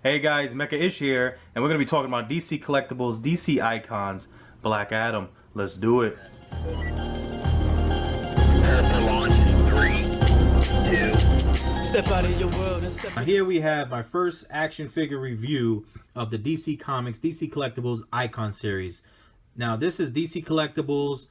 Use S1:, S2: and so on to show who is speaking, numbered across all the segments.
S1: Hey guys, Mecha Ish here, and we're going to be talking about DC Collectibles, DC Icons, Black Adam. Let's do it.
S2: Prepare for launch in 3, 2.
S3: Step out of your world and step.
S1: Now here we have my first action figure review of the DC Comics, DC Collectibles Icon series. Now this is DC Collectibles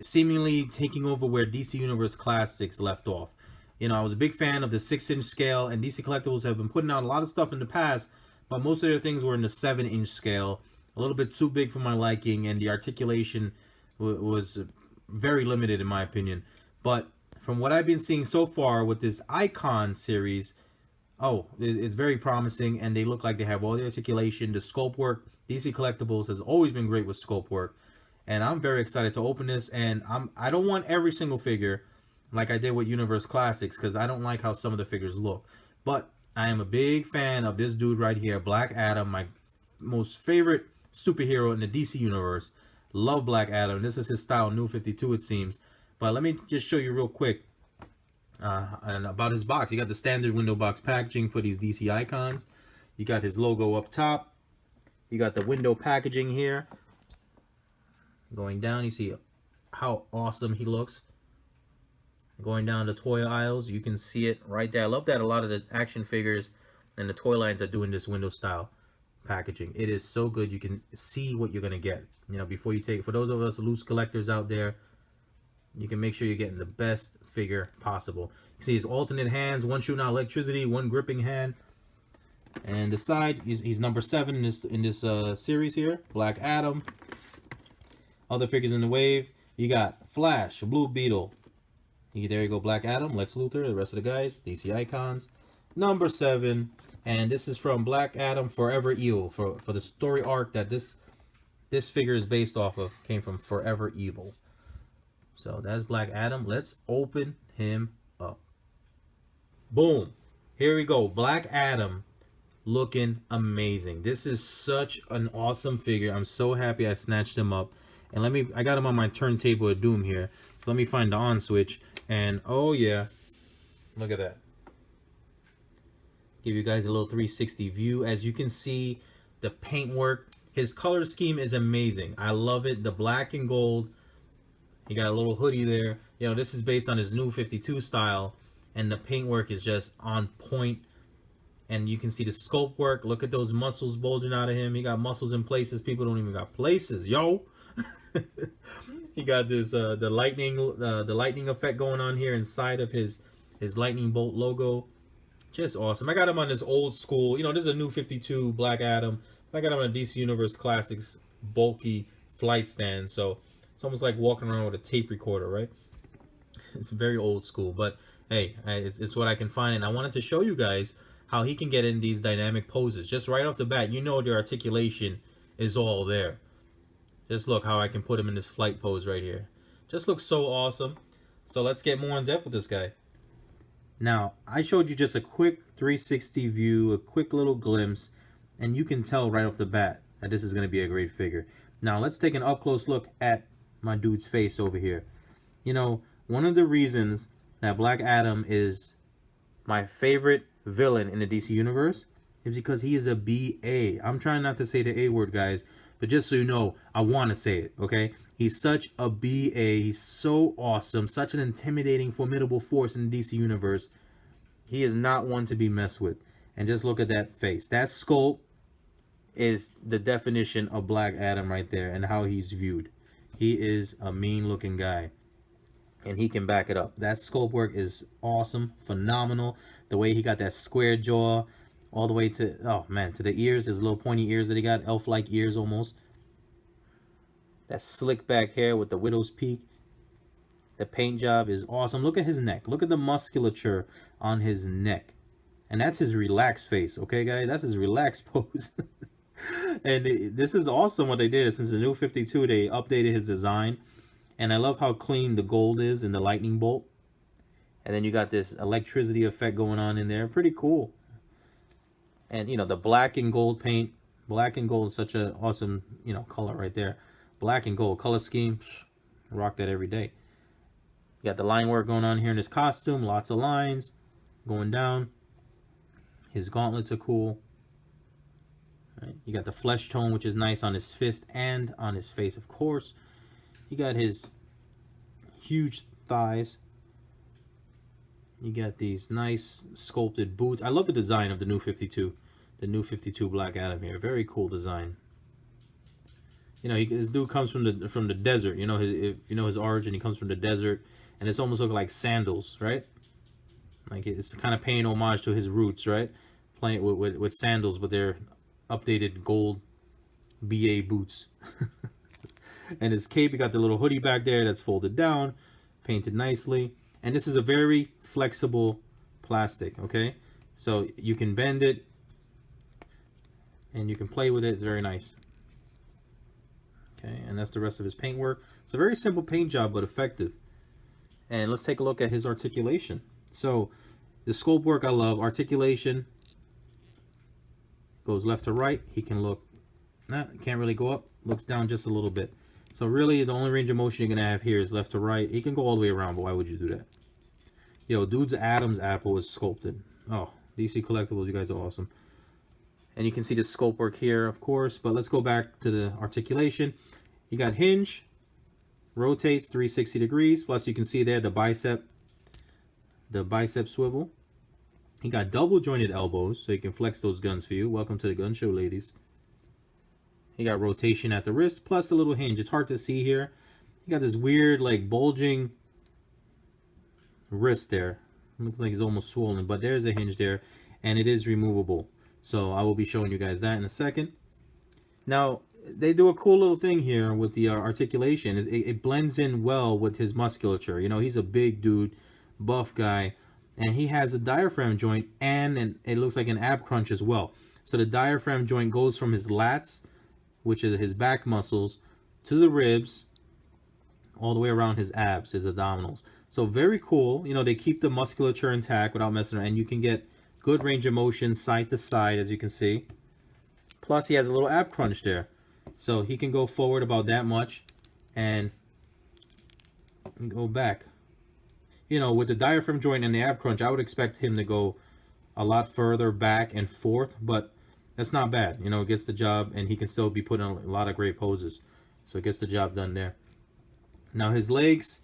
S1: seemingly taking over where DC Universe Classics left off. You know, I was a big fan of the 6-inch scale, and DC Collectibles have been putting out a lot of stuff in the past, but most of their things were in the 7-inch scale. A little bit too big for my liking, and the articulation was very limited in my opinion. But from what I've been seeing so far with this Icon series, it's very promising, and they look like they have all the articulation, the sculpt work. DC Collectibles has always been great with sculpt work, and I'm very excited to open this. And I don't want every single figure like I did with Universe Classics, because I don't like how some of the figures look. But I am a big fan of this dude right here, Black Adam, my most favorite superhero in the DC Universe. Love Black Adam. This is his style, New 52 it seems. But let me just show you real quick and about his box. You got the standard window box packaging for these DC Icons. You got his logo up top. You got the window packaging here. Going down, you see how awesome he looks. Going down the toy aisles, you can see it right there. I love that a lot of the action figures and the toy lines are doing this window style packaging. It is so good. You can see what you're going to get, you know, before you take. For those of us loose collectors out there, you can make sure you're getting the best figure possible. You see his alternate hands, one shooting out electricity, one gripping hand. And the side, he's number 7 in this series here, Black Adam. Other figures in the wave, you got Flash, Blue Beetle. There you go, Black Adam, Lex Luthor, the rest of the guys, DC Icons. Number 7, and this is from Black Adam Forever Evil, for the story arc that this figure is based off of, came from Forever Evil. So that's Black Adam. Let's open him up. Boom. Here we go, Black Adam, looking amazing. This is such an awesome figure. I'm so happy I snatched him up. And I got him on my turntable of doom here. So let me find the on switch. And oh yeah, look at that. Give you guys a little 360 view. As you can see, the paintwork, his color scheme is amazing. I love it. The black and gold. He got a little hoodie there. You know, this is based on his New 52 style, and the paintwork is just on point. And you can see the sculpt work. Look at those muscles bulging out of him. He got muscles in places people don't even got places, yo. He got this the lightning effect going on here inside of his lightning bolt logo. Just awesome. I got him on this old school, you know, this is a New 52 Black Adam. I got him on a DC Universe Classics bulky flight stand, so it's almost like walking around with a tape recorder, right? It's very old school, but hey, it's what I can find, and I wanted to show you guys how he can get in these dynamic poses. Just right off the bat, you know the articulation is all there. Just look how I can put him in this flight pose right here. Just looks so awesome. So let's get more in depth with this guy. Now, I showed you just a quick 360 view, a quick little glimpse, and you can tell right off the bat that this is going to be a great figure. Now, let's take an up-close look at my dude's face over here. You know, one of the reasons that Black Adam is my favorite villain in the DC Universe is because he is a BA. I'm trying not to say the A word, guys. But just so you know, I want to say it, okay? He's such a BA. He's so awesome. Such an intimidating, formidable force in the DC Universe. He is not one to be messed with. And just look at that face. That sculpt is the definition of Black Adam right there and how he's viewed. He is a mean-looking guy. And he can back it up. That sculpt work is awesome, phenomenal. The way he got that square jaw, all the way to, oh man, to the ears, his little pointy ears that he got, elf-like ears almost. That slick back hair with the widow's peak. The paint job is awesome. Look at his neck. Look at the musculature on his neck. And that's his relaxed face, okay guys? That's his relaxed pose. And this is awesome what they did. Since the New 52, they updated his design. And I love how clean the gold is in the lightning bolt. And then you got this electricity effect going on in there. Pretty cool. And, you know, the black and gold paint. Black and gold is such an awesome, you know, color right there. Black and gold color scheme. Rock that every day. You got the line work going on here in his costume. Lots of lines going down. His gauntlets are cool. Right? You got the flesh tone, which is nice on his fist and on his face, of course. You got his huge thighs. You got these nice sculpted boots. I love the design of the new 52. The new 52 Black Adam here. Very cool design. You know, this dude comes from the desert. You know, his origin. He comes from the desert, and it's almost looking like sandals, right? Like it's kind of paying homage to his roots, right? Playing with sandals, but they're updated gold BA boots. And his cape, you got the little hoodie back there that's folded down, painted nicely. And this is a very flexible plastic, okay? So you can bend it and you can play with it. It's very nice. Okay, and that's the rest of his paintwork. It's a very simple paint job, but effective. And let's take a look at his articulation. So the sculpt work I love. Articulation goes left to right. He can look, can't really go up, looks down just a little bit. So really the only range of motion you're gonna have here is left to right. He can go all the way around, but why would you do that? Yo, dude's Adam's apple is sculpted. Oh, DC Collectibles, you guys are awesome. And you can see the sculpt work here, of course, but let's go back to the articulation. You got hinge, rotates 360 degrees, plus you can see there the bicep swivel. He got double jointed elbows, so you can flex those guns for you. Welcome to the gun show, ladies. He got rotation at the wrist, plus a little hinge. It's hard to see here. He got this weird, like, bulging wrist there. Looks like he's almost swollen, but there's a hinge there, and it is removable. So I will be showing you guys that in a second. Now, they do a cool little thing here with the articulation. It blends in well with his musculature. You know, he's a big dude, buff guy, and he has a diaphragm joint, and it looks like an ab crunch as well. So the diaphragm joint goes from his lats, which is his back muscles, to the ribs, all the way around his abs, his abdominals. So very cool. You know, they keep the musculature intact without messing around, and you can get good range of motion side to side, as you can see. Plus, he has a little ab crunch there. So he can go forward about that much and go back. You know, with the diaphragm joint and the ab crunch, I would expect him to go a lot further back and forth, but that's not bad. You know, it gets the job, and he can still be put in a lot of great poses. So it gets the job done there. Now his legs,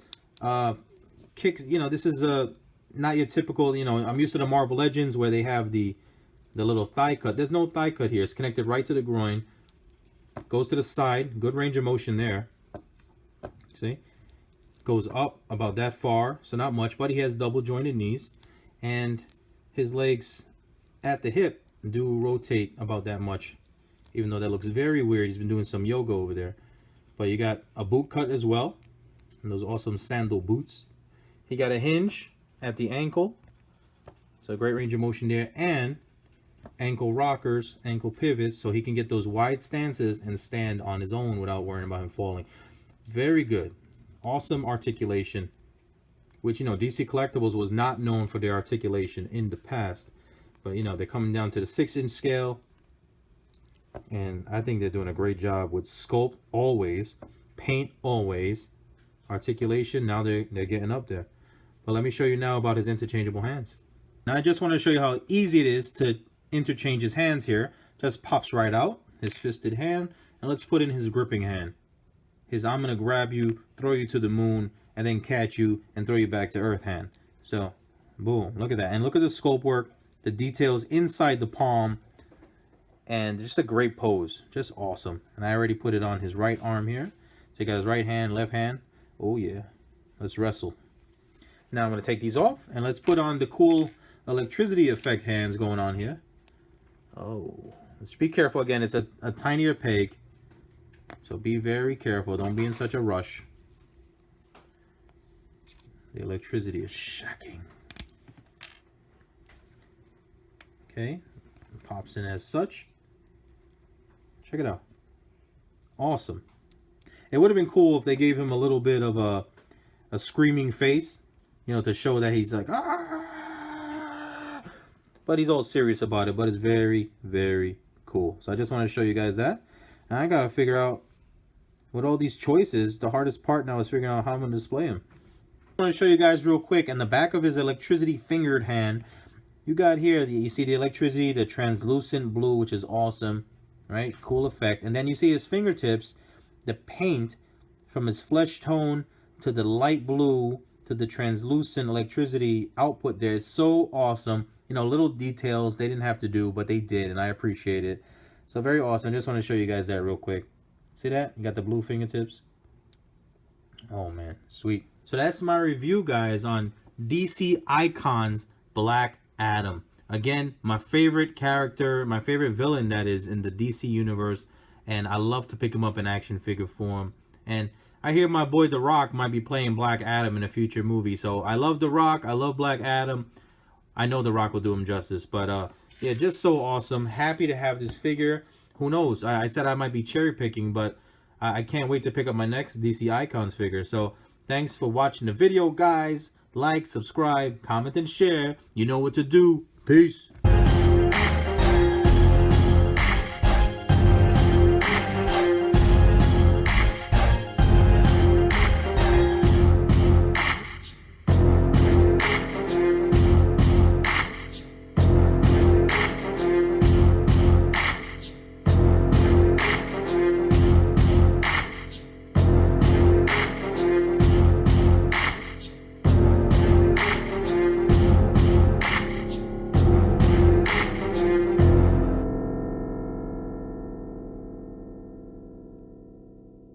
S1: kicks, you know, this is not your typical, you know, I'm used to the Marvel Legends where they have the little thigh cut. There's no thigh cut here. It's connected right to the groin. Goes to the side. Good range of motion there. See? Goes up about that far, so not much, but he has double jointed knees. And his legs at the hip do rotate about that much, even though that looks very weird. He's been doing some yoga over there. But you got a boot cut as well, and those awesome sandal boots. He got a hinge at the ankle, so great range of motion there, and ankle rockers, ankle pivots, so he can get those wide stances and stand on his own without worrying about him falling. Very good. Awesome articulation, which, you know, DC Collectibles was not known for their articulation in the past. But, you know, they're coming down to the 6-inch scale, and I think they're doing a great job with sculpt always, paint always, articulation. Now they're getting up there. But let me show you now about his interchangeable hands. Now I just want to show you how easy it is to interchange his hands here. Just pops right out, his fisted hand, and let's put in his gripping hand. His I'm gonna grab you, throw you to the moon, and then catch you and throw you back to earth hand. So, boom, look at that. And look at the sculpt work, the details inside the palm, and just a great pose. Just awesome. And I already put it on his right arm here. So you got his right hand, left hand. Oh yeah, let's wrestle. Now I'm going to take these off, and let's put on the cool electricity effect hands going on here. Oh, let's be careful. Again, it's a tinier peg, so be very careful. Don't be in such a rush. The electricity is shocking. Okay, pops in as such. Check it out. Awesome. It would have been cool if they gave him a little bit of a screaming face, you know, to show that he's like, ah! But he's all serious about it. But it's very, very cool. So I just want to show you guys that. And I got to figure out, with all these choices, the hardest part now is figuring out how I'm going to display him. I want to show you guys real quick. In the back of his electricity fingered hand, you got here, you see the electricity, the translucent blue, which is awesome. right? Cool effect. And then you see his fingertips, the paint from his flesh tone to the light blue to the translucent electricity output there is so awesome. You know, little details they didn't have to do, but they did, and I appreciate it. So very awesome. I just want to show you guys that real quick. See that? You got the blue fingertips. Oh man, sweet. So that's my review, guys, on DC Icons Black Adam. Again, my favorite character, my favorite villain that is in the DC universe, and I love to pick him up in action figure form. And I hear my boy The Rock might be playing Black Adam in a future movie. So I love The Rock, I love Black Adam. I know The Rock will do him justice, but yeah, just so awesome. Happy to have this figure. Who knows? I said I might be cherry picking, but I can't wait to pick up my next DC Icons figure. So thanks for watching the video, guys. Like, subscribe, comment, and share. You know what to do. Peace.